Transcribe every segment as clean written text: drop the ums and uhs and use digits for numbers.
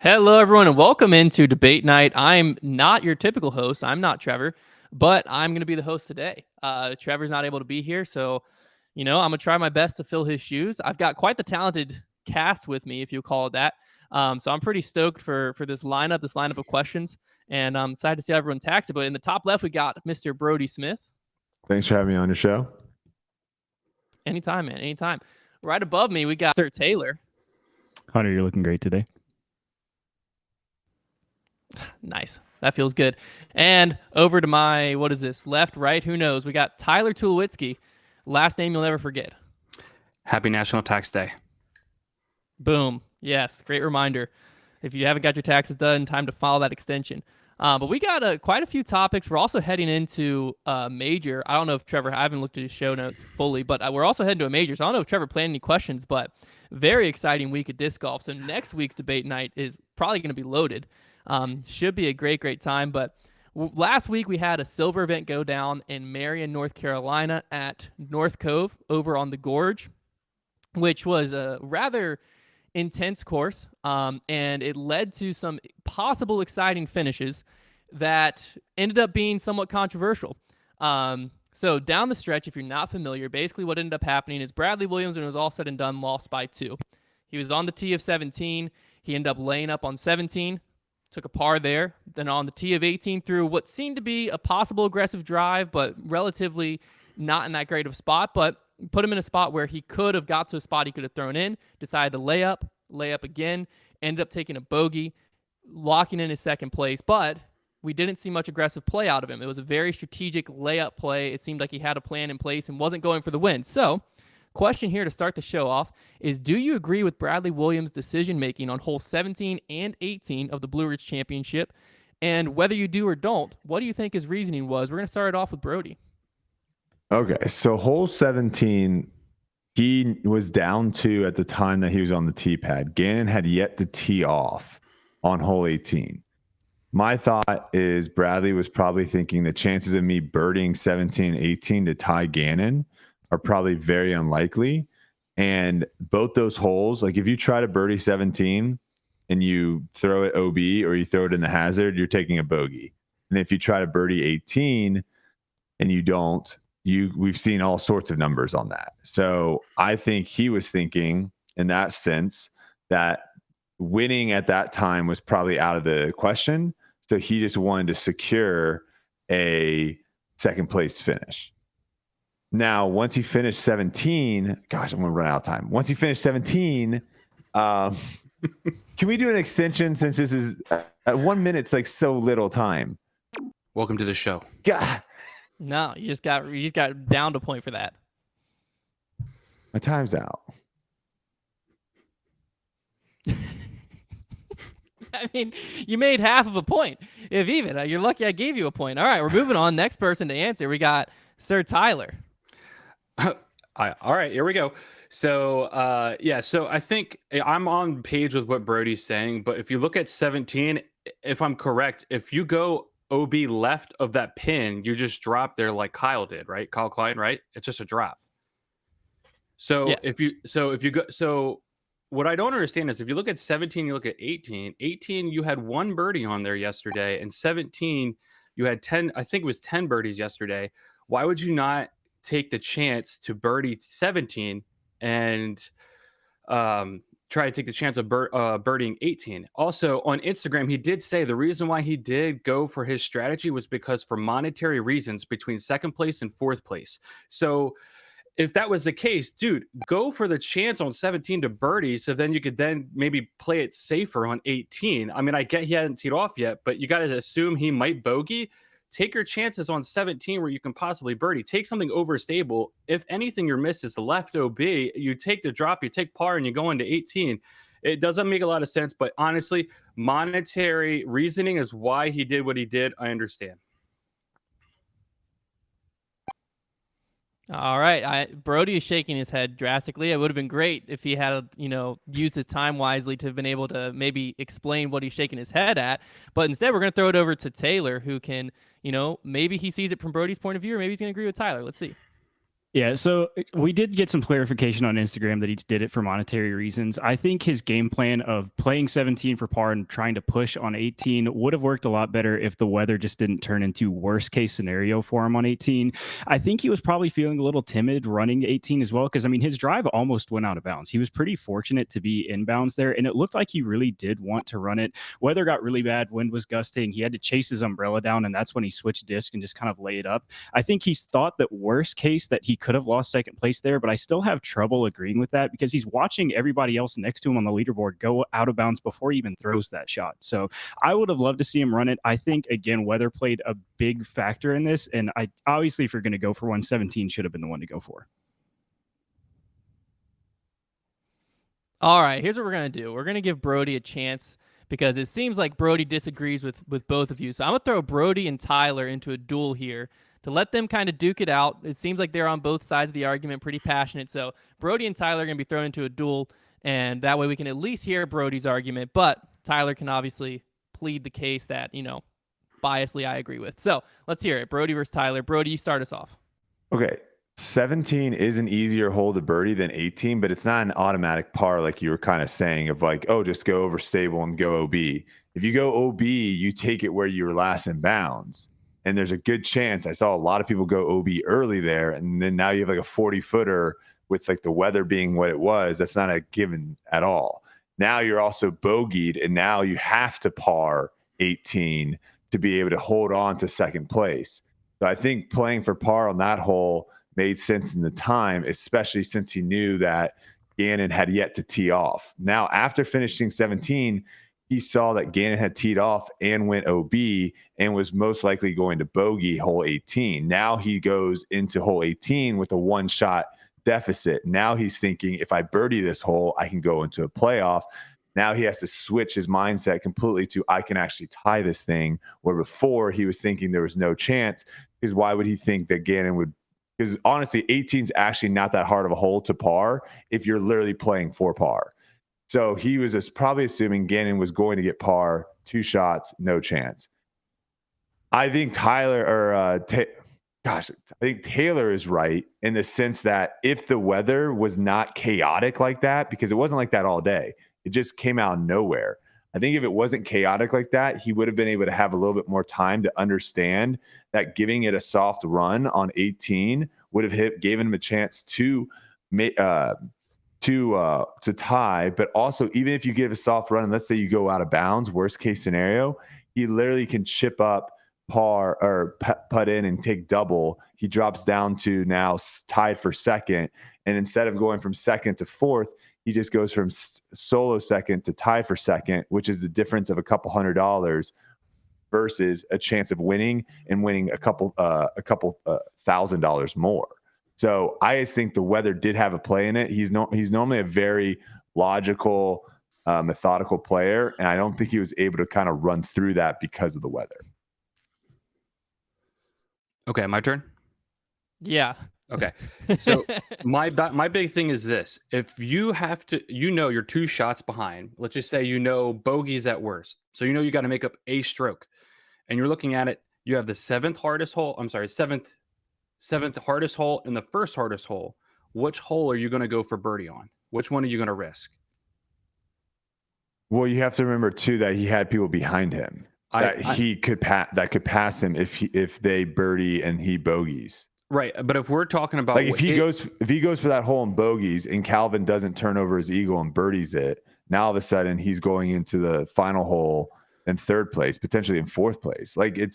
Hello, everyone, and welcome into Debate Night. I'm not your typical host. I'm not Trevor, but I'm going to be the host today. Trevor's not able to be here, so, I'm going to try my best to fill his shoes. I've got quite the talented cast with me, if you call it that. So I'm pretty stoked for this lineup of questions, and I'm excited to see how everyone tax it. But in the top left, we got Mr. Brodie Smith. Thanks for having me on your show. Anytime, man, anytime. Right above me, we got Sir Taylor. Hunter, you're looking great today. Nice. That feels good. And over to my, left, right? Who knows? We got Tyler Tulowitzki. Last name you'll never forget. Happy National Tax Day. Boom. Yes. Great reminder. If you haven't got your taxes done, time to file that extension. But we got quite a few topics. We're also heading into a major. I don't know if Trevor, I haven't looked at his show notes fully, but we're also heading to a major. So I don't know if Trevor planned any questions, but very exciting week of disc golf. So next week's debate night is probably going to be loaded. Should be a great time. But last week we had a silver event go down in Marion, North Carolina at North Cove over on the Gorge, which was a rather intense course. And it led to some possible exciting finishes that ended up being somewhat controversial. So down the stretch, if you're not familiar, basically what ended up happening is Bradley Williams, when it was all said and done, lost by 2. He was on the tee of 17. He ended up laying up on 17. Took a par there. Then on the tee of 18 through what seemed to be a possible aggressive drive, but relatively not in that great of a spot, but put him in a spot where he could have got to a spot he could have thrown in, decided to lay up again, ended up taking a bogey, locking in his second place, but we didn't see much aggressive play out of him. It was a very strategic layup play. It seemed like he had a plan in place and wasn't going for the win. So, question here to start the show off is, do you agree with Bradley Williams' decision-making on hole 17 and 18 of the Blue Ridge Championship? And whether you do or don't, what do you think his reasoning was? We're going to start it off with Brodie. Okay, so hole 17, he was down 2 at the time that he was on the tee pad. Gannon had yet to tee off on hole 18. My thought is Bradley was probably thinking the chances of me birdieing 17 and 18 to tie Gannon are probably very unlikely. And both those holes, like if you try to birdie 17 and you throw it OB or you throw it in the hazard, you're taking a bogey. And if you try to birdie 18 and you don't, we've seen all sorts of numbers on that. So I think he was thinking in that sense that winning at that time was probably out of the question. So he just wanted to secure a second place finish. Now, once he finished 17, gosh, I'm going to run out of time. Once he finished 17, can we do an extension since this is 1 minute's like so little time? Welcome to the show. God. No, you just got down to point for that. My time's out. I mean, you made half of a point. If even, you're lucky I gave you a point. All right, we're moving on. Next person to answer, we got Sir Tyler. All right, here we go. So, so I think I'm on page with what Brodie's saying, but if you look at 17, if I'm correct, if you go OB left of that pin, you just drop there like Kyle did, right? Kyle Klein, right? It's just a drop. So yes. if you go, what I don't understand is if you look at 17, you look at 18, you had 1 birdie on there yesterday, and 17, you had 10, I think it was 10 birdies yesterday. Why would you not take the chance to birdie 17 and try to take the chance of birdieing 18? Also, on Instagram, he did say the reason why he did go for his strategy was because for monetary reasons between second place and fourth place. So if that was the case, dude, go for the chance on 17 to birdie, so then you could then maybe play it safer on 18. I mean, I get he hadn't teed off yet, but you got to assume he might bogey. Take your chances on 17 where you can possibly birdie. Take something overstable. If anything your miss is the left OB, you take the drop, you take par, and you go into 18. It doesn't make a lot of sense, but honestly, monetary reasoning is why he did what he did. I understand. All right. Brodie is shaking his head drastically. It would have been great if he had, used his time wisely to have been able to maybe explain what he's shaking his head at. But instead, we're going to throw it over to Taylor, who can, maybe he sees it from Brodie's point of view, or maybe he's going to agree with Tyler. Let's see. Yeah, so we did get some clarification on Instagram that he did it for monetary reasons. I think his game plan of playing 17 for par and trying to push on 18 would have worked a lot better if the weather just didn't turn into worst case scenario for him on 18. I think he was probably feeling a little timid running 18 as well, because I mean his drive almost went out of bounds. He was pretty fortunate to be inbounds there, and it looked like he really did want to run it. Weather got really bad, wind was gusting. He had to chase his umbrella down, and that's when he switched disc and just kind of lay it up. I think he's thought that worst case that he could have lost second place there, but I still have trouble agreeing with that because he's watching everybody else next to him on the leaderboard go out of bounds before he even throws that shot. So I would have loved to see him run it. I think, again, weather played a big factor in this. And I obviously, if you're going to go for 117, should have been the one to go for. All right, here's what we're going to do. We're going to give Brodie a chance because it seems like Brodie disagrees with both of you. So I'm going to throw Brodie and Tyler into a duel here to let them kind of duke it out. It seems like they're on both sides of the argument, pretty passionate. So Brodie and Tyler are going to be thrown into a duel, and that way we can at least hear Brodie's argument. But Tyler can obviously plead the case that, biasly I agree with. So let's hear it. Brodie versus Tyler. Brodie, you start us off. Okay. 17 is an easier hole to birdie than 18, but it's not an automatic par like you were kind of saying of like, oh, just go over stable and go OB. If you go OB, you take it where you were last in bounds. And there's a good chance. I saw a lot of people go OB early there. And then now you have like a 40-footer with like the weather being what it was. That's not a given at all. Now you're also bogeyed, and now you have to par 18 to be able to hold on to second place. So I think playing for par on that hole made sense in the time, especially since he knew that Gannon had yet to tee off. Now, after finishing 17, he saw that Gannon had teed off and went OB and was most likely going to bogey hole 18. Now he goes into hole 18 with a one-shot deficit. Now he's thinking, if I birdie this hole, I can go into a playoff. Now he has to switch his mindset completely to, I can actually tie this thing, where before he was thinking there was no chance. Because why would he think that Gannon would? Because honestly, 18 is actually not that hard of a hole to par if you're literally playing for par. So he was just probably assuming Gannon was going to get par, 2 shots, no chance. I think I think Taylor is right in the sense that if the weather was not chaotic like that, because it wasn't like that all day, it just came out of nowhere. I think if it wasn't chaotic like that, he would have been able to have a little bit more time to understand that giving it a soft run on 18 would have given him a chance to tie. But also, even if you give a soft run and let's say you go out of bounds, worst case scenario, he literally can chip up par or putt in and take double. He drops down to now tied for second, and instead of going from second to fourth, he just goes from solo second to tie for second, which is the difference of a couple $100 versus a chance of winning a couple $1,000 more. So I just think the weather did have a play in it. He's normally a very logical, methodical player, and I don't think he was able to kind of run through that because of the weather. Okay, my turn. Yeah. Okay. So my big thing is this. If you have to, you're 2 shots behind, let's just say, bogey's at worst. So you got to make up a stroke. And you're looking at it, you have the seventh hardest hole and the first hardest hole. Which hole are you going to go for birdie on? Which one are you going to risk? Well, you have to remember too that he had people behind him that could pass him if they birdie and he bogeys. Right, but if we're talking about like if he goes for that hole and bogeys and Calvin doesn't turn over his eagle and birdies it, now all of a sudden he's going into the final hole in 3rd place, potentially in 4th place. Like do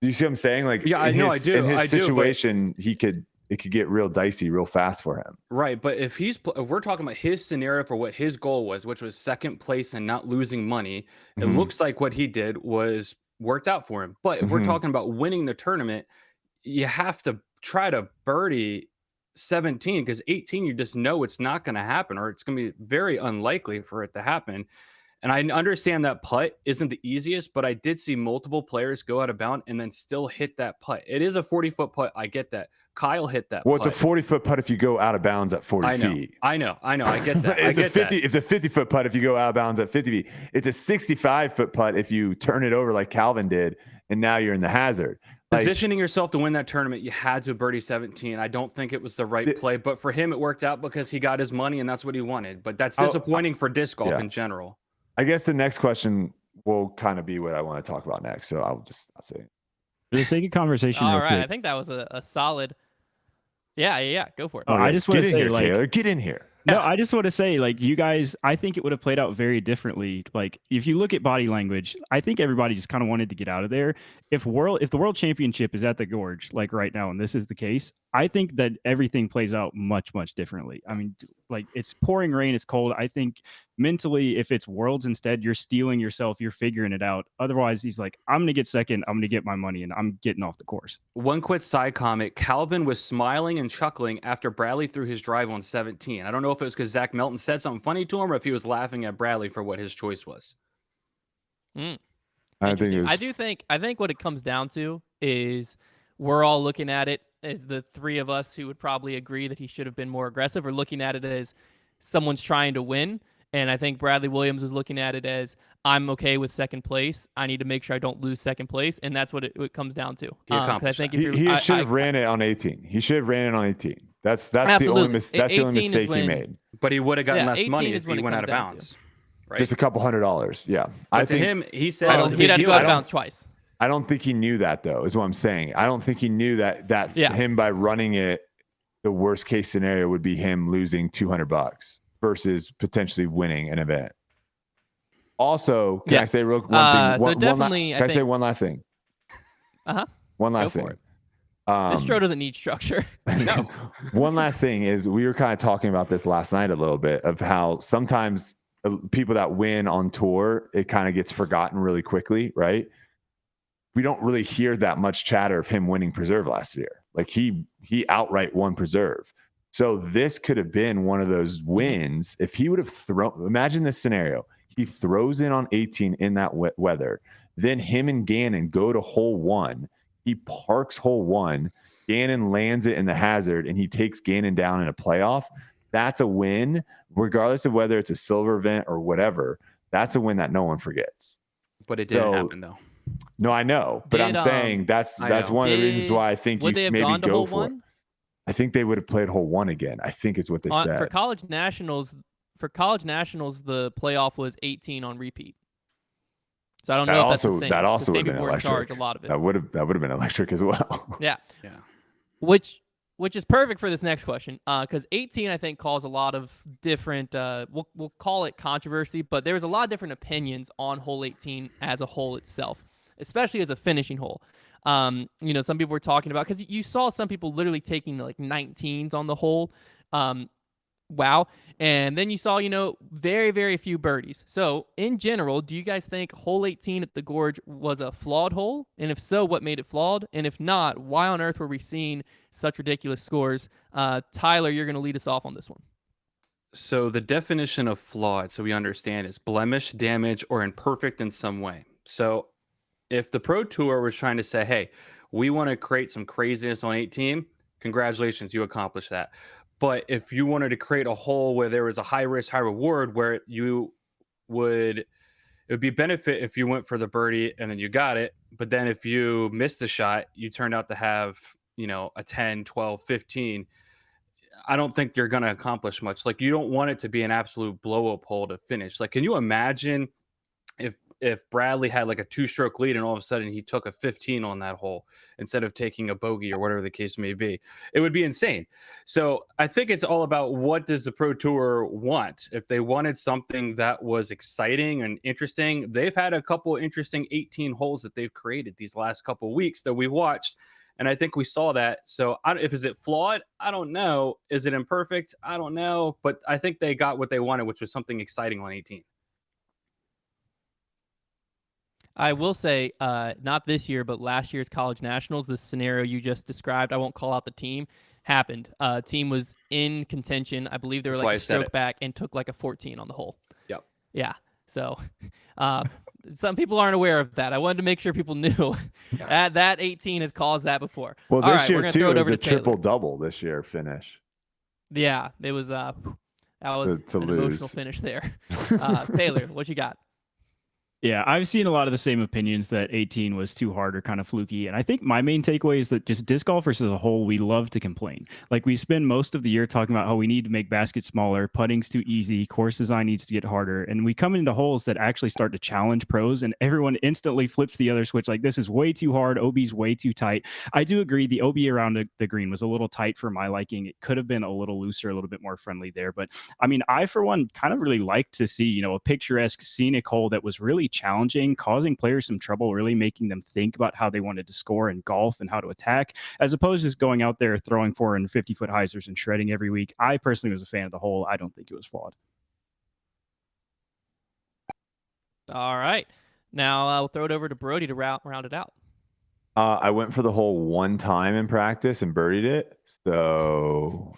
you see what I'm saying? Like yeah, I know I do. In his situation, it could get real dicey real fast for him. Right, but if we're talking about his scenario for what his goal was, which was 2nd place and not losing money, it looks like what he did was worked out for him. But if we're talking about winning the tournament, you have to try to birdie 17, because 18, you just know it's not going to happen, or it's going to be very unlikely for it to happen. And I understand that putt isn't the easiest, but I did see multiple players go out of bounds and then still hit that putt. It is a 40-foot putt. I get that. Kyle hit that Well, putt. It's a 40-foot putt if you go out of bounds at 40 feet. I know. I get that. It's a 50-foot putt if you go out of bounds at 50 feet. It's a 65-foot putt if you turn it over like Calvin did, and now you're in the hazard. Positioning yourself to win that tournament, you had to birdie 17. I don't think it was the right play, but for him, it worked out because he got his money and that's what he wanted. But that's disappointing for disc golf in general. I guess the next question will kind of be what I want to talk about next. So I'll say. For the sake of conversation, All real right, quick. I think that was a solid. Yeah, go for it. Oh, I just want to say, here, like, Taylor, get in here. No, I just want to say, like, you guys, I think it would have played out very differently. Like, if you look at body language, I think everybody just kind of wanted to get out of there. If the world championship is at the Gorge, like right now, and this is the case, I think that everything plays out much, much differently. I mean, like, it's pouring rain, it's cold. I think mentally, if it's Worlds instead, you're stealing yourself, you're figuring it out. Otherwise, he's like, I'm going to get second, I'm going to get my money, and I'm getting off the course. One quick side comment. Calvin was smiling and chuckling after Bradley threw his drive on 17. I don't know if it was because Zach Melton said something funny to him or if he was laughing at Bradley for what his choice was. I think what it comes down to is we're all looking at it as the three of us who would probably agree that he should have been more aggressive, or looking at it as someone's trying to win. And I think Bradley Williams was looking at it as, I'm okay with second place. I need to make sure I don't lose second place. And that's what it comes down to. I think he should have ran it on 18. He should have ran it on 18. That's the only mistake he made. But he would have gotten less money if he went out of bounds. Right? Just a couple $100. Yeah. But to him, he said he'd have to go out of bounds twice. I don't think he knew that, though, is what I'm saying. I don't think he knew that him by running it, the worst case scenario would be him losing $200 versus potentially winning an event. Also, can I say one thing? Can I say one last thing? One last thing. This show doesn't need structure. No. One last thing is, we were kind of talking about this last night a little bit, of how sometimes people that win on tour, it kind of gets forgotten really quickly, right? We don't really hear that much chatter of him winning Preserve last year. Like, he outright won Preserve. So this could have been one of those wins if he would have thrown. Imagine this scenario: he throws in on 18 in that wet weather. Then him and Gannon go to hole 1. He parks hole 1. Gannon lands it in the hazard, and he takes Gannon down in a playoff. That's a win, regardless of whether it's a silver event or whatever. That's a win that no one forgets. But it didn't happen, though. No, I know, but I'm saying that's one of the reasons why I think you maybe go for it. I think they would have played hole 1 again. I think is what they said. For college nationals, the playoff was 18 on repeat. So I don't know if that's the same. That also would have been electric. Charge a lot of it. That would have been electric as well. Yeah. Which is perfect for this next question, because 18 I think caused a lot of different. We'll call it controversy, but there was a lot of different opinions on hole 18 as a hole itself, especially as a finishing hole. Some people were talking about, because you saw some people literally taking like 19s on the hole. Wow. And then you saw, very, very few birdies. So in general, do you guys think hole 18 at the Gorge was a flawed hole? And if so, what made it flawed? And if not, why on earth were we seeing such ridiculous scores? Tyler, you're going to lead us off on this one. So the definition of flawed, so we understand, is blemish, damage, or imperfect in some way. So if the Pro Tour was trying to say, hey, we want to create some craziness on 18, congratulations, you accomplished that. But if you wanted to create a hole where there was a high risk, high reward, where it would be benefit if you went for the birdie and then you got it. But then if you missed the shot, you turned out to have, a 10, 12, 15. I don't think you're going to accomplish much. Like, you don't want it to be an absolute blow up hole to finish. Like, can you imagine if Bradley had like a 2-stroke lead and all of a sudden he took a 15 on that hole instead of taking a bogey or whatever the case may be? It would be insane. So I think it's all about, what does the Pro Tour want? If they wanted something that was exciting and interesting, they've had a couple interesting 18 holes that they've created these last couple of weeks that we watched. And I think we saw that. So is it flawed? I don't know. Is it imperfect? I don't know. But I think they got what they wanted, which was something exciting on 18. I will say, not this year, but last year's College Nationals, the scenario you just described, I won't call out the team, happened. Team was in contention. I believe they were like a stroke back and took like a 14 on the hole. Yep. Yeah. So some people aren't aware of that. I wanted to make sure people knew that 18 has caused that before. Well, this year too, it was a triple-double this year finish. Yeah, it was that was an emotional finish there. Taylor, what you got? Yeah, I've seen a lot of the same opinions that 18 was too hard or kind of fluky. And I think my main takeaway is that just disc golfers as a whole, we love to complain. Like we spend most of the year talking about how we need to make baskets smaller, putting's too easy, course design needs to get harder. And we come into holes that actually start to challenge pros and everyone instantly flips the other switch. Like this is way too hard. OB's way too tight. I do agree the OB around the green was a little tight for my liking. It could have been a little looser, a little bit more friendly there. But I mean, I, for one, kind of really like to see, a picturesque, scenic hole that was really challenging, causing players some trouble, really making them think about how they wanted to score in golf and how to attack, as opposed to just going out there throwing 450-foot hyzers and shredding every week. I personally was a fan of the hole. I don't think it was flawed. All right. Now I'll throw it over to Brodie to round it out. I went for the hole one time in practice and birdied it. So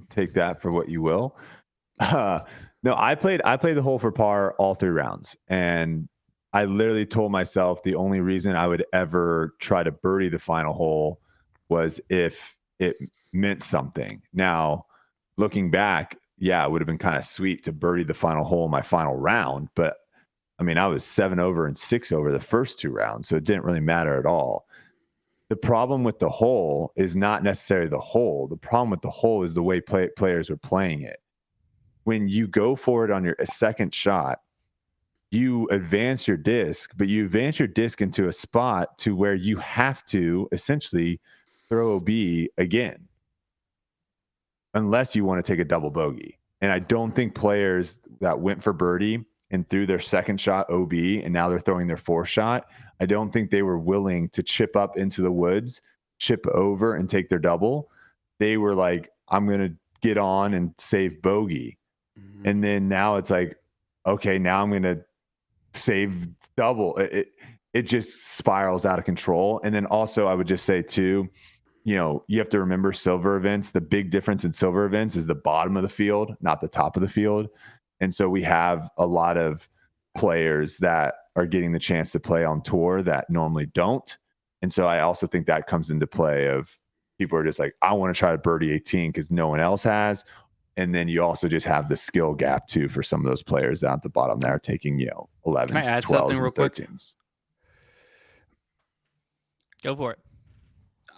take that for what you will. No, I played the hole for par all 3 rounds. And I literally told myself the only reason I would ever try to birdie the final hole was if it meant something. Now, looking back, yeah, it would have been kind of sweet to birdie the final hole in my final round. But I mean, I was 7 over and 6 over the first 2 rounds, so it didn't really matter at all. The problem with the hole is not necessarily the hole. The problem with the hole is the way players are playing it. When you go for it on your second shot, you advance your disc, but you advance your disc into a spot to where you have to essentially throw OB again, unless you want to take a double bogey. And I don't think players that went for birdie and threw their second shot OB and now they're throwing their fourth shot, I don't think they were willing to chip up into the woods, chip over and take their double. They were like, I'm going to get on and save bogey. Mm-hmm. And then now it's like, okay, now I'm going to save double. It just spirals out of control. And then also I would just say too, you have to remember silver events. The big difference in silver events is the bottom of the field, not the top of the field. And so we have a lot of players that are getting the chance to play on tour that normally don't. And so I also think that comes into play of people are just like, I want to try to birdie 18 because no one else has. And then you also just have the skill gap too for some of those players down at the bottom there taking, 11s, Can I add 12s, something real and quick? 13s. Go for it.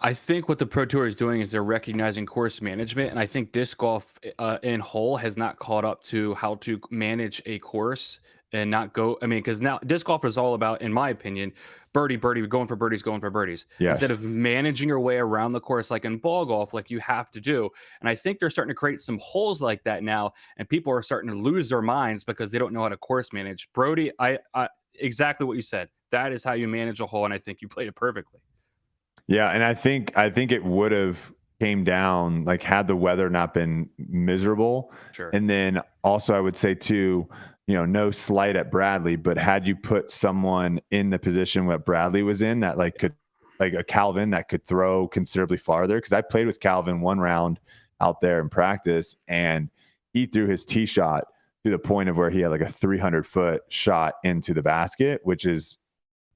I think what the Pro Tour is doing is they're recognizing course management, and I think disc golf in whole has not caught up to how to manage a course and not go. I mean, because now disc golf is all about, in my opinion, birdie, going for birdies. Yes. Instead of managing your way around the course like in ball golf, like you have to do. And I think they're starting to create some holes like that now, and people are starting to lose their minds because they don't know how to course manage. Brodie, I exactly what you said. That is how you manage a hole, and I think you played it perfectly. Yeah, and I think it would have came down like had the weather not been miserable. Sure. And then also I would say too, no slight at Bradley, but had you put someone in the position what Bradley was in that could like a Calvin that could throw considerably farther, because I played with Calvin one round out there in practice and he threw his tee shot to the point of where he had like a 300-foot shot into the basket, which is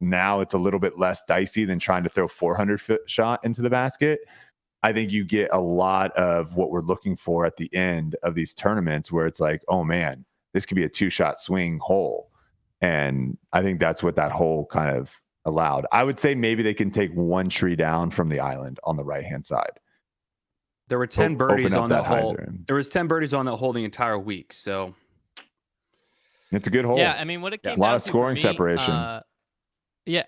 now it's a little bit less dicey than trying to throw 400-foot shot into the basket. I think you get a lot of what we're looking for at the end of these tournaments where it's like, oh man, this could be a 2-shot swing hole. And I think that's what that hole kind of allowed. I would say maybe they can take one tree down from the island on the right-hand side. There were 10 birdies on that hole. Hyzer. There was 10 birdies on that hole the entire week. So it's a good hole. Yeah, I mean, what it came a lot down of to scoring for me, separation. Yeah.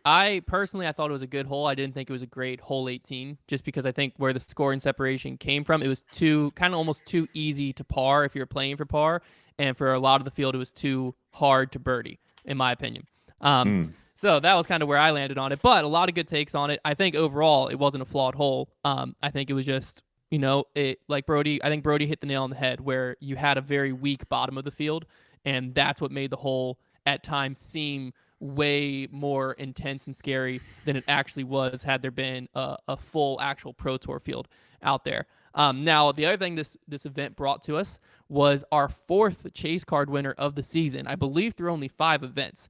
I thought it was a good hole. I didn't think it was a great hole 18, just because I think where the scoring separation came from, it was almost too easy to par if you're playing for par. And for a lot of the field, it was too hard to birdie, in my opinion. So that was kind of where I landed on it, but a lot of good takes on it. I think overall, it wasn't a flawed hole. I think it was just, like Brodie, I think Brodie hit the nail on the head where you had a very weak bottom of the field. And that's what made the hole at times seem way more intense and scary than it actually was had there been a full actual Pro Tour field out there. Now, the other thing this event brought to us was our 4th chase card winner of the season, I believe through only 5 events.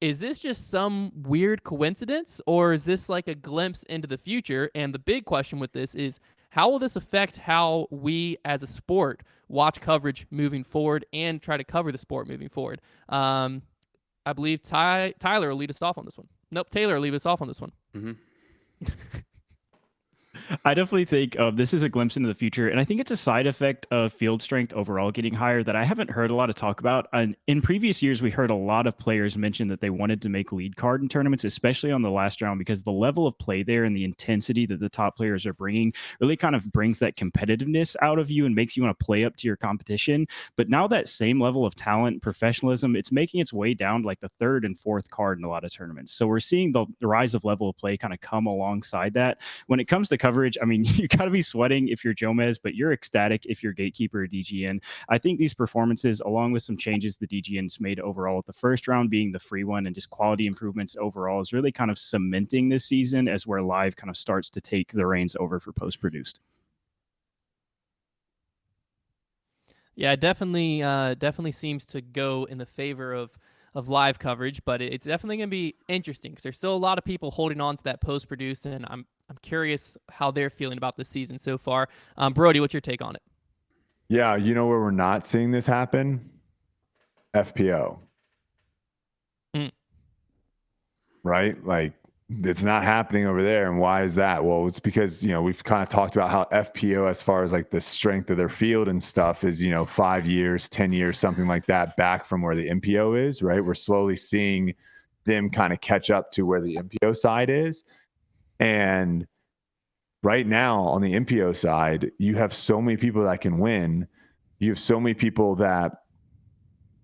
Is this just some weird coincidence, or is this like a glimpse into the future? And the big question with this is, how will this affect how we as a sport watch coverage moving forward and try to cover the sport moving forward? I believe Tyler will lead us off on this one. Nope, Taylor will lead us off on this one. Mm-hmm. I definitely think this is a glimpse into the future, and I think it's a side effect of field strength overall getting higher that I haven't heard a lot of talk about. And in previous years, we heard a lot of players mention that they wanted to make lead card in tournaments, especially on the last round, because the level of play there and the intensity that the top players are bringing really kind of brings that competitiveness out of you and makes you want to play up to your competition. But now that same level of talent and professionalism, it's making its way down to like the third and fourth card in a lot of tournaments. So we're seeing the rise of level of play kind of come alongside that. When it comes to coverage, I mean, you got to be sweating if you're Jomez, but you're ecstatic if you're Gatekeeper or DGN. I think these performances, along with some changes the DGN's made overall, with the first round being the free one and just quality improvements overall, is really kind of cementing this season as where live kind of starts to take the reins over for post-produced. Yeah, definitely seems to go in the favor of live coverage, but it's definitely going to be interesting because there's still a lot of people holding on to that post-produced, and I'm curious how they're feeling about this season so far. Brodie, what's your take on it? Yeah, you know where we're not seeing this happen? FPO. Right? Like, it's not happening over there. And why is that? Well, it's because, we've kind of talked about how FPO, as far as like the strength of their field and stuff, is, 5 years, 10 years, something like that, back from where the MPO is, right? We're slowly seeing them kind of catch up to where the MPO side is. And right now on the MPO side, you have so many people that can win. You have so many people that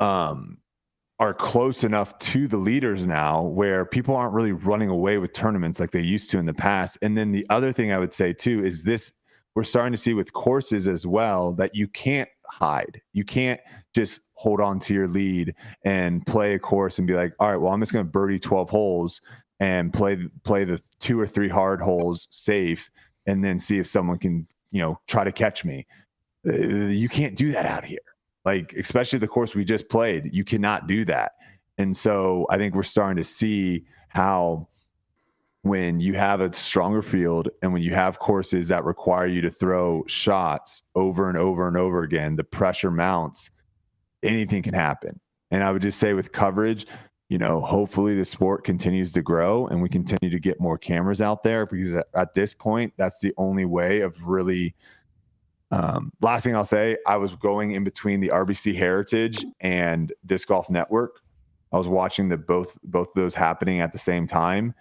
are close enough to the leaders now where people aren't really running away with tournaments like they used to in the past. And then the other thing I would say too is this, we're starting to see with courses as well that you can't hide. You can't just hold on to your lead and play a course and be like, all right, well, I'm just going to birdie 12 holes and play the 2 or 3 hard holes safe and then see if someone can, try to catch me. You can't do that out here. Like, especially the course we just played, you cannot do that. And so I think we're starting to see how when you have a stronger field and when you have courses that require you to throw shots over and over and over again, the pressure mounts, anything can happen. And I would just say with coverage, hopefully the sport continues to grow and we continue to get more cameras out there, because at this point, that's the only way of really last thing I'll say, I was going in between the RBC Heritage and Disc Golf Network. I was watching both of those happening at the same time.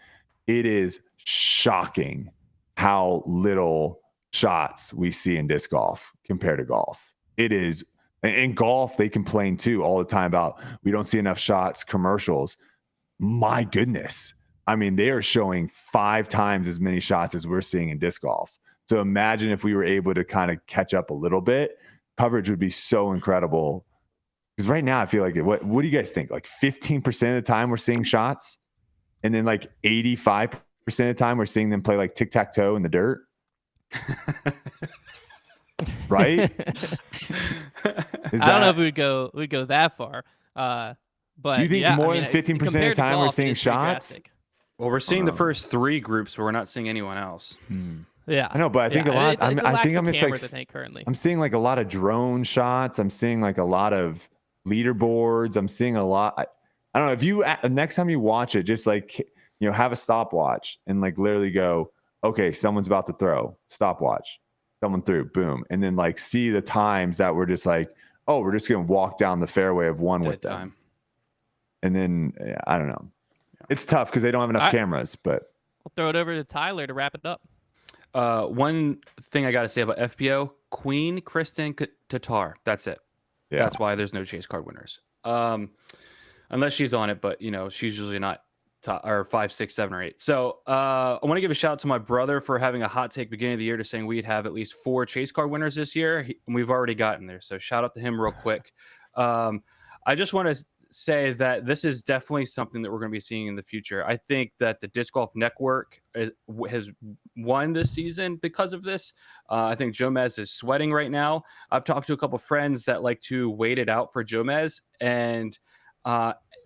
It is shocking how little shots we see in disc golf compared to golf. It is, in golf, they complain too all the time about we don't see enough shots, commercials. My goodness. I mean, they are showing 5 times as many shots as we're seeing in disc golf. So imagine if we were able to kind of catch up a little bit, coverage would be so incredible. Because right now I feel like what do you guys think? Like 15% of the time we're seeing shots, and then like 85% of the time we're seeing them play like tic-tac-toe in the dirt. Right? I don't know if we'd go that far. But you think more than 15% of the time we're seeing shots? Well, we're seeing the first 3 groups, but we're not seeing anyone else. Yeah, I know, but I think a lot. It's I think I'm just cameras, I think currently. I'm seeing like a lot of drone shots. I'm seeing like a lot of leaderboards. I'm seeing a lot. I don't know if you next time you watch it, just like have a stopwatch and like literally go, okay, someone's about to throw, stopwatch, someone threw, boom, and then like see the times that we're just like, oh, we're just gonna walk down the fairway of one with them, and then I don't know. It's tough because they don't have enough cameras, but I'll throw it over to Tyler to wrap it up. One thing I got to say about FPO, Queen Kristen Tatar. That's it. Yeah. That's why there's no chase card winners. Unless she's on it, but she's usually not or 5, 6, 7, or 8. So I want to give a shout out to my brother for having a hot take beginning of the year to saying we'd have at least 4 chase card winners this year. We've already gotten there. So shout out to him real quick. I just want to say that this is definitely something that we're going to be seeing in the future. I think that the Disc Golf Network has won this season because of this. I think Jomez is sweating right now. I've talked to a couple of friends that like to wait it out for Jomez, and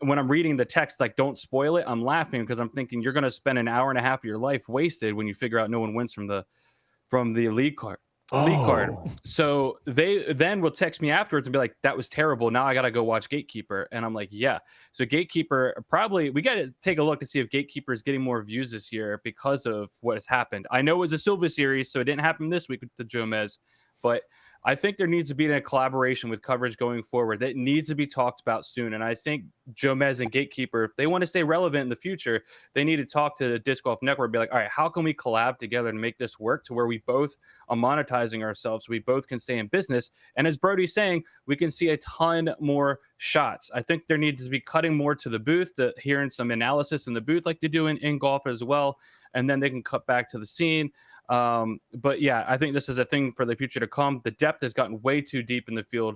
when I'm reading the text, like, don't spoil it, I'm laughing because I'm thinking you're going to spend an hour and a half of your life wasted when you figure out no one wins from the lead card. League card. Oh. So they then will text me afterwards and be like, that was terrible. Now I got to go watch Gatekeeper. And I'm like, yeah. So Gatekeeper, probably, we got to take a look to see if Gatekeeper is getting more views this year because of what has happened. I know it was a Silva series, so it didn't happen this week with the Jomez, but I think there needs to be a collaboration with coverage going forward that needs to be talked about soon. And I think Jomez and Gatekeeper, if they want to stay relevant in the future, they need to talk to the Disc Golf Network, be like, all right, how can we collab together and make this work to where we both are monetizing ourselves, so we both can stay in business. And as Brodie's saying, we can see a ton more shots. I think there needs to be cutting more to the booth, to hearing some analysis in the booth like they do in golf as well. And then they can cut back to the scene. But yeah, I think this is a thing for the future to come. The depth has gotten way too deep in the field.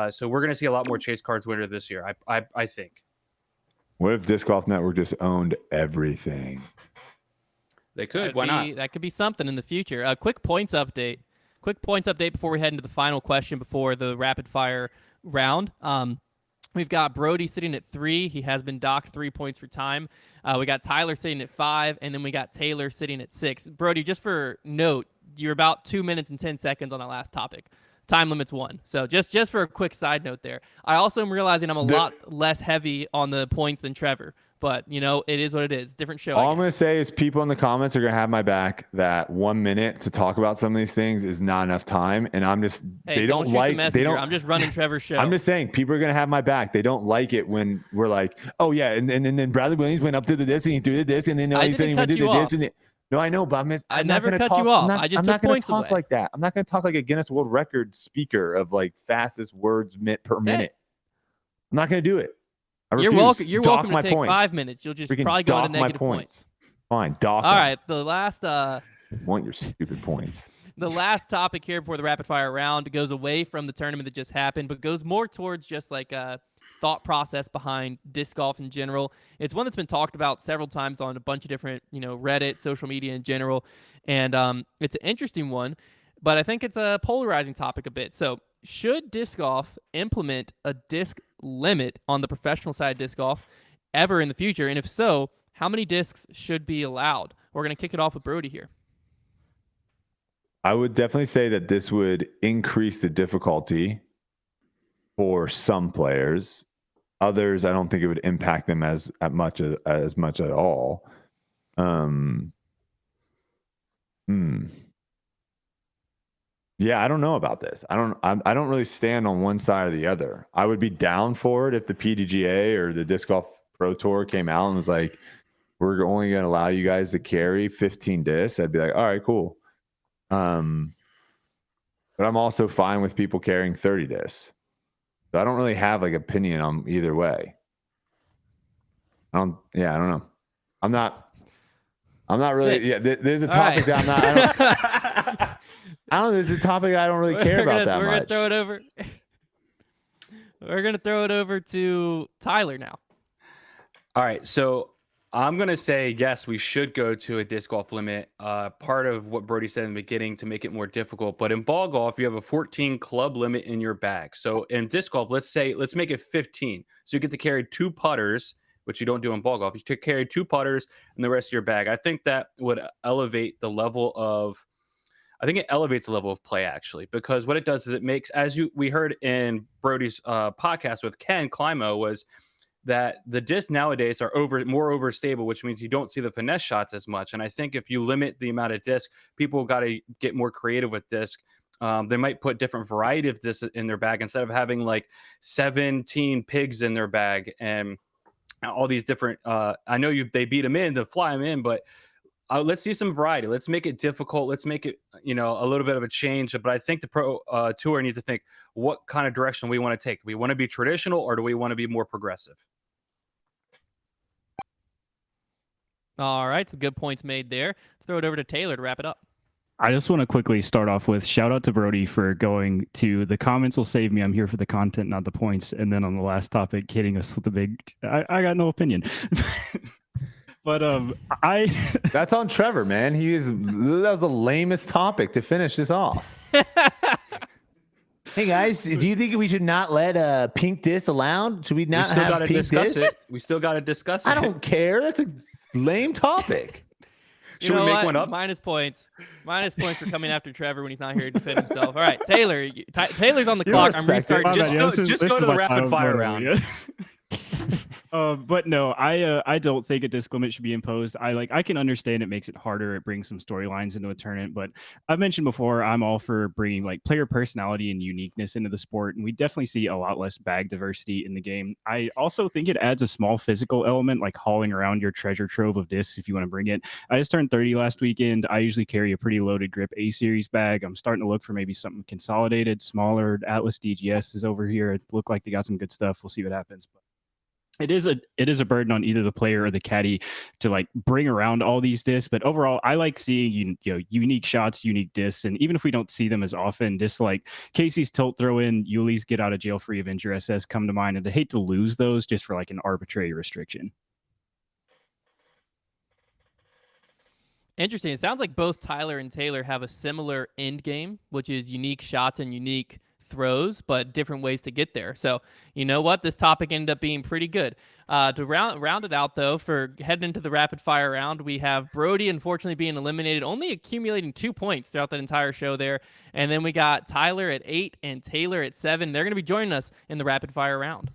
So we're going to see a lot more chase cards winner this year, I think. What if Disc Golf Network just owned everything? They could. Why not? That could be something in the future. A quick points update. Quick points update before we head into the final question before the rapid fire round. We've got Brodie sitting at 3. He has been docked 3 points for time. We got Tyler sitting at 5, and then we got Taylor sitting at 6. Brodie, just for note, you're about 2 minutes and 10 seconds on that last topic. Time limit's 1. So just for a quick side note there. I also am realizing I'm a lot less heavy on the points than Trevor. But, you know, it is what it is. Different show. All I'm going to say is people in the comments are going to have my back that 1 minute to talk about some of these things is not enough time. And I'm just, hey, they don't don't shoot like, the messenger. they don't, I'm just running Trevor's show. I'm just saying people are going to have my back. They don't like it when we're like, oh yeah. And then Bradley Williams went up to the disc and he threw the disc and then he said he went to the disc. And no, I know, but I I'm never not cut talk, you off. I'm not, I just I'm took not going to points talk away. like that. I'm not going to talk like a Guinness World Record speaker of like fastest words per minute. I'm not going to do it. You're welcome. You're welcome to take points. 5 minutes. You'll just Freaking probably go into dock my negative points. Fine, dock. All right, the last want your stupid points. The last topic here before the rapid fire round goes away from the tournament that just happened, but goes more towards just like a thought process behind disc golf in general. It's one that's been talked about several times on a bunch of different, Reddit, social media in general, and it's an interesting one, but I think it's a polarizing topic a bit. So, should disc golf implement a disc limit on the professional side of disc golf ever in the future? And if so, how many discs should be allowed? We're going to kick it off with Brodie here. I would definitely say that this would increase the difficulty for some players. Others, I don't think it would impact them as much at all. Yeah, I don't know about this. I don't really stand on one side or the other. I would be down for it if the PDGA or the Disc Golf Pro Tour came out and was like, we're only going to allow you guys to carry 15 discs. I'd be like, all right, cool. But I'm also fine with people carrying 30 discs. So I don't really have like opinion on either way. I don't know. I'm not really. Yeah, there's a topic that I'm not. I don't know. There's a topic I don't really care about that much. We're gonna throw it over. We're gonna throw it over to Tyler now. All right, so I'm going to say, yes, we should go to a disc golf limit. Part of what Brodie said in the beginning to make it more difficult. But in ball golf, you have a 14 club limit in your bag. So in disc golf, let's make it 15. So you get to carry 2 putters, which you don't do in ball golf. You could carry 2 putters and the rest of your bag. I think that would elevate the level of play, actually, because what it does is it makes, we heard in Brodie's podcast with Ken Climo, was that the discs nowadays are more overstable, which means you don't see the finesse shots as much. And I think if you limit the amount of disc, people got to get more creative with disc. They might put different variety of discs in their bag instead of having like 17 pigs in their bag and all these different. I know they beat them in to fly them in, but let's see some variety. Let's make it difficult. Let's make it, a little bit of a change. But I think the Pro Tour needs to think what kind of direction we want to take. Do we want to be traditional or do we want to be more progressive? All right, some good points made there. Let's throw it over to Taylor to wrap it up. I just want to quickly start off with shout out to Brodie for going to the comments will save me. I'm here for the content, not the points. And then on the last topic, hitting us with the big, I got no opinion. But that's on Trevor, man. That was the lamest topic to finish this off. Hey guys, do you think we should not let pink disc allowed? Should we not have pink disc? We still got to discuss it. I don't care. That's a lame topic. Should we make one up? Minus points. Minus points for coming after Trevor when he's not here to defend himself. All right, Taylor. Taylor's on the clock. I'm respect it. restarting. Just go to the rapid fire round. But no, I don't think a disc limit should be imposed. I can understand it makes it harder. It brings some storylines into a tournament, but I've mentioned before I'm all for bringing like player personality and uniqueness into the sport, and we definitely see a lot less bag diversity in the game. I also think it adds a small physical element, like hauling around your treasure trove of discs if you want to bring it. I just turned 30 last weekend. I usually carry a pretty loaded grip A series bag. I'm starting to look for maybe something consolidated, smaller. Atlas DGS is over here. It looked like they got some good stuff. We'll see what happens. But it is a burden on either the player or the caddy to like bring around all these discs. But overall, I like seeing unique shots, unique discs, and even if we don't see them as often, just like Casey's tilt throw in, Yuli's get out of jail free Avenger SS come to mind, and I hate to lose those just for like an arbitrary restriction. Interesting. It sounds like both Tyler and Taylor have a similar end game, which is unique shots and unique throws, but different ways to get there. So you know what? This topic ended up being pretty good. To round it out, though, for heading into the rapid fire round, we have Brodie unfortunately being eliminated, only accumulating 2 points throughout that entire show there. And then we got Tyler at 8 and Taylor at 7. They're going to be joining us in the rapid fire round.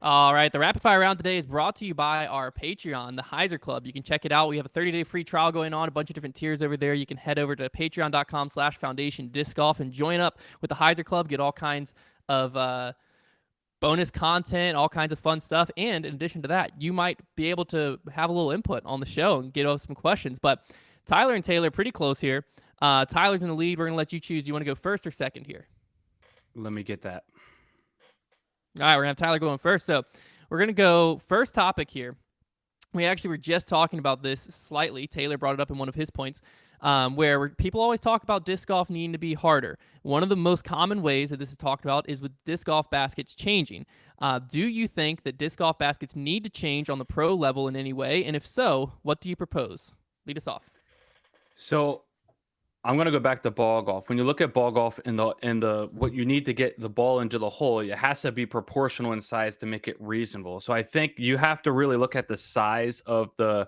All right, the rapid fire round today is brought to you by our Patreon, the Heiser Club. You can check it out. We have a 30-day free trial going on, a bunch of different tiers over there. You can head over to patreon.com/foundation disc golf and join up with the Heiser Club, get all kinds of bonus content, all kinds of fun stuff. And in addition to that, you might be able to have a little input on the show and get us some questions. But Tyler and Taylor pretty close here. Tyler's in the lead. We're going to let you choose. You want to go first or second here? Let me get that. All right, we're going to have Tyler going first. So we're going to go first topic here. We actually were just talking about this slightly. Taylor brought it up in one of his points, where people always talk about disc golf needing to be harder. One of the most common ways that this is talked about is with disc golf baskets changing. Do you think that disc golf baskets need to change on the pro level in any way? And if so, what do you propose? Lead us off. So I'm going to go back to ball golf. When you look at ball golf and the what you need to get the ball into the hole, it has to be proportional in size to make it reasonable. So I think you have to really look at the size of the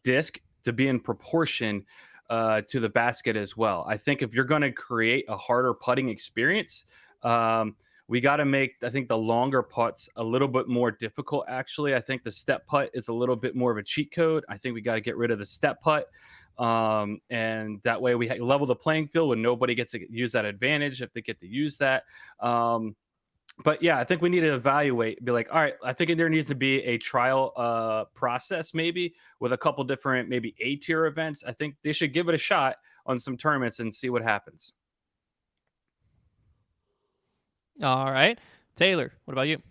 disc to be in proportion to the basket as well. I think if you're going to create a harder putting experience, we got to make, I think, the longer putts a little bit more difficult, actually. I think the step putt is a little bit more of a cheat code. I think we got to get rid of the step putt. And that way we level the playing field when nobody gets to use that advantage if they get to use that. But yeah, I think we need to evaluate, be like, all right, I think there needs to be a trial process maybe with a couple different, maybe A-tier events. I think they should give it a shot on some tournaments and see what happens. All right. Taylor, what about you?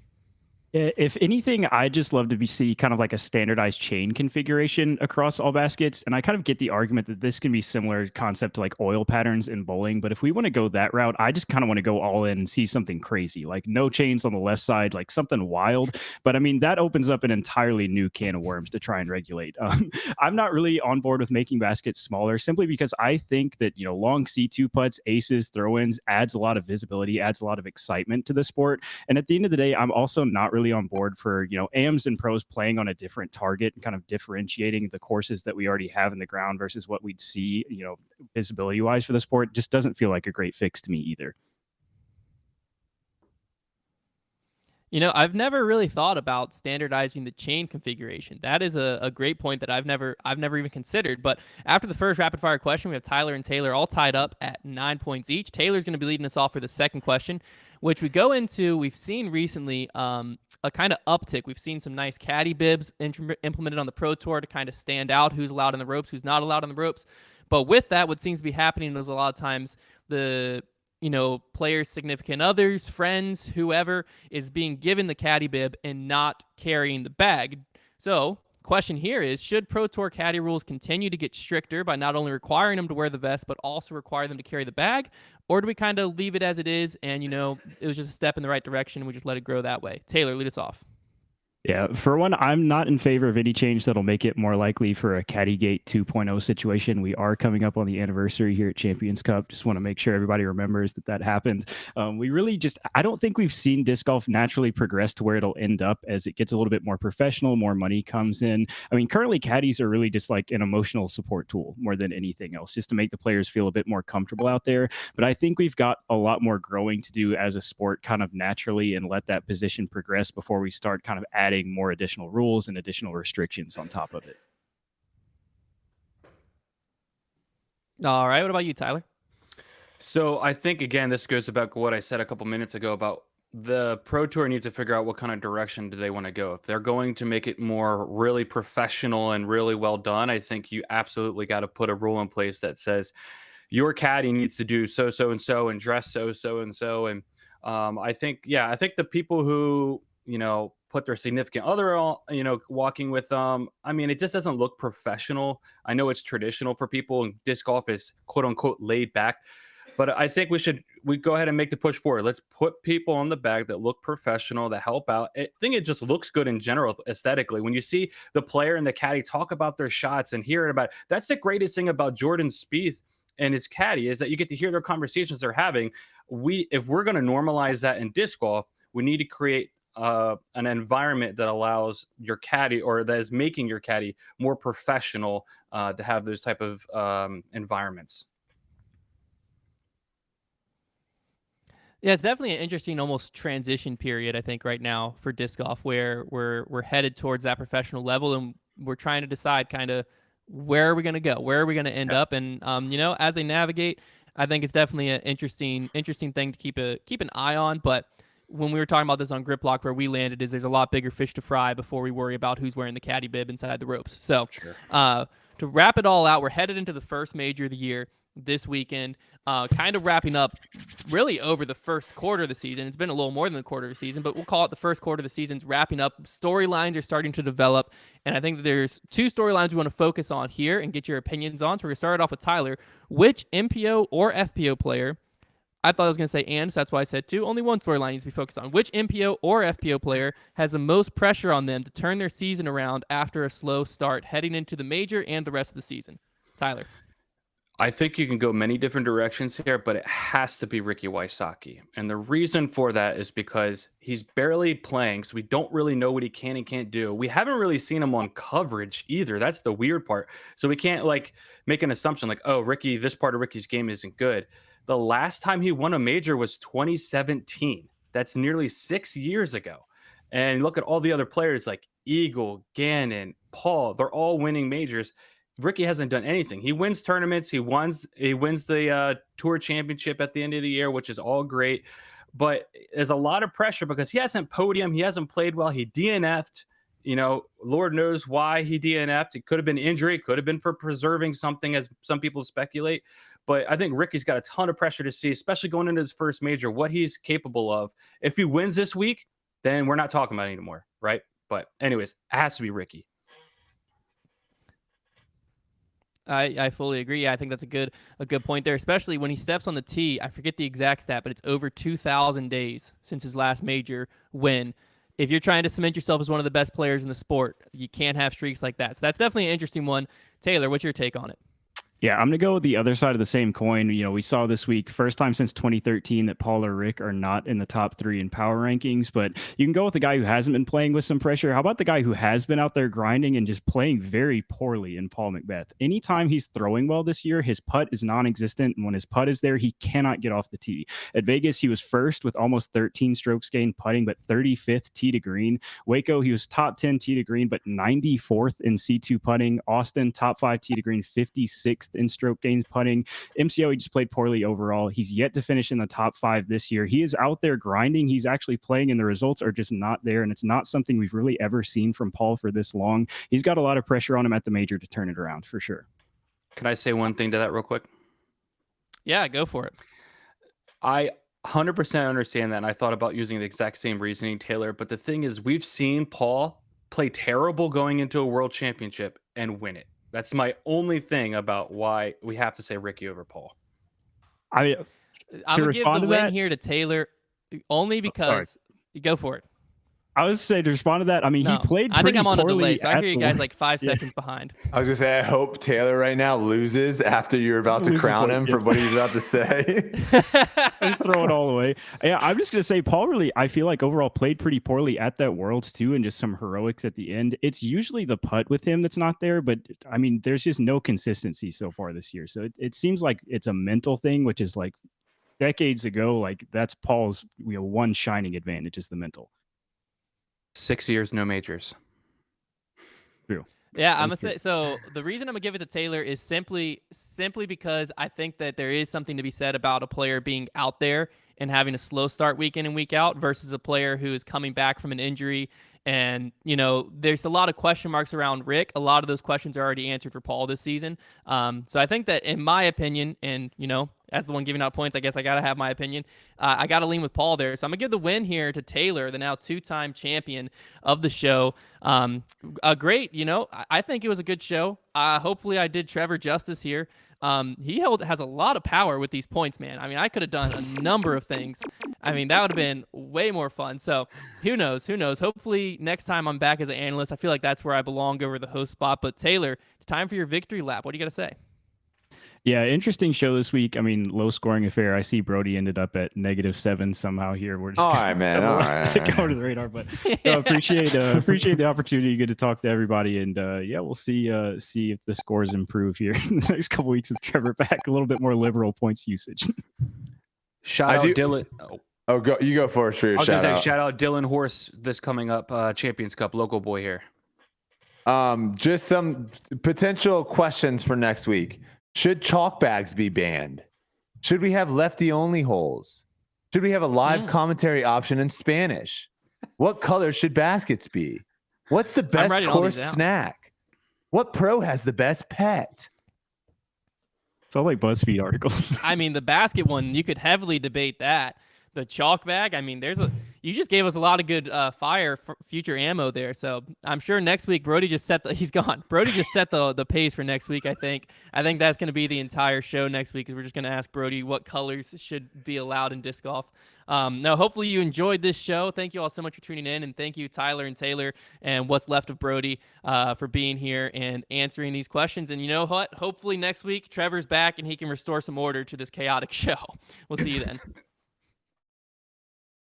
If anything, I just love to see kind of like a standardized chain configuration across all baskets. And I kind of get the argument that this can be similar concept to like oil patterns in bowling. But if we want to go that route, I just kind of want to go all in and see something crazy, like no chains on the left side, like something wild. But I mean, that opens up an entirely new can of worms to try and regulate. I'm not really on board with making baskets smaller simply because I think that, long C2 putts, aces, throw-ins adds a lot of visibility, adds a lot of excitement to the sport. And at the end of the day, I'm also not really on board for AMs and pros playing on a different target and kind of differentiating the courses that we already have in the ground versus what we'd see visibility wise for the sport. Just doesn't feel like a great fix to me either. I've never really thought about standardizing the chain configuration. That is a great point that I've never even considered. But after the first rapid fire question, we have Tyler and Taylor all tied up at 9 points each. Taylor's going to be leading us off for the second question, which we go into. We've seen recently a kind of uptick. We've seen some nice caddy bibs implemented on the Pro Tour to kind of stand out who's allowed in the ropes, who's not allowed in the ropes. But with that, what seems to be happening is a lot of times the players' significant others, friends, whoever is being given the caddy bib and not carrying the bag. So question here is, should Pro Tour caddy rules continue to get stricter by not only requiring them to wear the vest, but also require them to carry the bag? Or do we kind of leave it as it is and, it was just a step in the right direction and we just let it grow that way? Taylor, lead us off. Yeah, for one, I'm not in favor of any change that'll make it more likely for a Caddygate 2.0 situation. We are coming up on the anniversary here at Champions Cup. Just want to make sure everybody remembers that happened. We really I don't think we've seen disc golf naturally progress to where it'll end up as it gets a little bit more professional, more money comes in. I mean, currently caddies are really just like an emotional support tool more than anything else, just to make the players feel a bit more comfortable out there. But I think we've got a lot more growing to do as a sport kind of naturally and let that position progress before we start kind of adding more additional rules and additional restrictions on top of it. All right. What about you, Tyler? So I think, again, this goes about what I said a couple minutes ago about the Pro Tour needs to figure out what kind of direction do they want to go. If they're going to make it more really professional and really well done, I think you absolutely got to put a rule in place that says your caddy needs to do so and so and dress so and so. And I think the people who put their significant other walking with them, I mean, it just doesn't look professional. I know it's traditional for people, and disc golf is quote unquote laid back, but I think we go ahead and make the push forward. Let's put people on the bag that look professional, that help out. I think it just looks good in general aesthetically. When you see the player and the caddy talk about their shots and hear it about it, that's the greatest thing about Jordan Spieth and his caddy, is that you get to hear their conversations they're having. If we're going to normalize that in disc golf, we need to create an environment that allows your caddy, or that is making your caddy more professional, to have those type of environments. Yeah, it's definitely an interesting almost transition period, I think, right now for disc golf, where we're headed towards that professional level, and we're trying to decide kind of where are we going to go, where are we going to end up, and as they navigate, I think it's definitely an interesting thing to keep an eye on. But when we were talking about this on Grip Lock, where we landed is there's a lot bigger fish to fry before we worry about who's wearing the caddy bib inside the ropes. So Sure. To wrap it all out, we're headed into the first major of the year this weekend, kind of wrapping up really over the first quarter of the season. It's been a little more than the quarter of the season, but we'll call it the first quarter of the season's wrapping up. Storylines are starting to develop, and I think that there's two storylines we want to focus on here and get your opinions on. So we're going to start off with Tyler. Which MPO or FPO player, I thought I was going to say and, so that's why I said two. Only one storyline needs to be focused on. Which MPO or FPO player has the most pressure on them to turn their season around after a slow start heading into the major and the rest of the season? Tyler. I think you can go many different directions here, but it has to be Ricky Wysocki. And the reason for that is because he's barely playing, so we don't really know what he can and can't do. We haven't really seen him on coverage either. That's the weird part. So we can't make an assumption like, oh, Ricky, this part of Ricky's game isn't good. The last time he won a major was 2017. That's nearly 6 years ago. And look at all the other players like Eagle, Gannon, Paul. They're all winning majors. Ricky hasn't done anything. He wins tournaments. He wins the tour championship at the end of the year, which is all great. But there's a lot of pressure because he hasn't podiumed. He hasn't played well. He DNF'd. Lord knows why he DNF'd. It could have been injury. Could have been for preserving something, as some people speculate. But I think Ricky's got a ton of pressure to see, especially going into his first major, what he's capable of. If he wins this week, then we're not talking about it anymore, right? But anyways, it has to be Ricky. I fully agree. Yeah, I think that's a good point there, especially when he steps on the tee. I forget the exact stat, but it's over 2,000 days since his last major win. If you're trying to cement yourself as one of the best players in the sport, you can't have streaks like that. So that's definitely an interesting one. Taylor, what's your take on it? Yeah, I'm going to go with the other side of the same coin. We saw this week, first time since 2013 that Paul or Rick are not in the top 3 in power rankings, but you can go with the guy who hasn't been playing with some pressure. How about the guy who has been out there grinding and just playing very poorly in Paul McBeth? Anytime he's throwing well this year, his putt is non-existent, and when his putt is there, he cannot get off the tee. At Vegas, he was first with almost 13 strokes gained putting, but 35th tee to green. Waco, he was top 10 tee to green, but 94th in C2 putting. Austin, top 5 tee to green, 56th in stroke gains putting. MCO, he just played poorly overall. He's yet to finish in the top 5 this year. He is out there grinding. He's actually playing, and the results are just not there. And it's not something we've really ever seen from Paul for this long. He's got a lot of pressure on him at the major to turn it around for sure. Can I say one thing to that real quick? Yeah, go for it. I 100% understand that. And I thought about using the exact same reasoning, Taylor. But the thing is, we've seen Paul play terrible going into a world championship and win it. That's my only thing about why we have to say Ricky over Paul. I'm going to give the win here to Taylor only because go for it. I was saying to respond to that. I mean, he No, played. I think pretty I'm on a poorly delay, so I at hear you the guys like 5 Yeah. seconds behind. I was gonna say, I hope Taylor right now loses after you're about to Loses crown point, him yeah. for what he's about to say. I just throw it all away. Yeah, I'm just gonna say Paul really, I feel like overall played pretty poorly at that Worlds too, and just some heroics at the end. It's usually the putt with him that's not there, but I mean, there's just no consistency so far this year. So it seems like it's a mental thing, which is like decades ago. Like that's Paul's one shining advantage is the mental. 6 years, no majors. True. Yeah, I'm gonna That's true. say so. The reason I'm gonna give it to Taylor is simply because I think that there is something to be said about a player being out there and having a slow start week in and week out versus a player who is coming back from an injury. And there's a lot of question marks around Rick. A lot of those questions are already answered for Paul this season. So I think that, in my opinion, and as the one giving out points, I guess I gotta have my opinion. I gotta lean with Paul there. So I'm gonna give the win here to Taylor, the now 2-time champion of the show. Great, I think it was a good show. Hopefully I did Trevor justice here. He has a lot of power with these points, man. I mean, I could have done a number of things. I mean, that would have been way more fun. So who knows? Hopefully next time I'm back as an analyst, I feel like that's where I belong over the host spot. But Taylor, it's time for your victory lap. What do you got to say? Yeah, interesting show this week. I mean, low scoring affair. I see Brodie ended up at -7 somehow here. We're just All right, man. All right. go under the radar, but appreciate the opportunity. Good to talk to everybody, and we'll see if the scores improve here in the next couple weeks with Trevor back. A little bit more liberal points usage. Shout out Dylan. Oh, go. You go first for your I was shout gonna out. say shout out Dylan Horse this coming up Champions Cup local boy here. Just some potential questions for next week. Should chalk bags be banned? Should we have lefty only holes? Should we have a live commentary option in Spanish? What color should baskets be? What's the best course snack? What pro has the best pet? It's all like BuzzFeed articles. I mean, the basket one, you could heavily debate that. The chalk bag, I mean, you just gave us a lot of good fire for future ammo there. So I'm sure next week Brodie just he's gone. Brodie just set the pace for next week. I think that's going to be the entire show next week, because we're just going to ask Brodie what colors should be allowed in disc golf. No, hopefully you enjoyed this show. Thank you all so much for tuning in, and thank you Tyler and Taylor and what's left of Brodie for being here and answering these questions. And you know what? Hopefully next week Trevor's back and he can restore some order to this chaotic show. We'll see you then.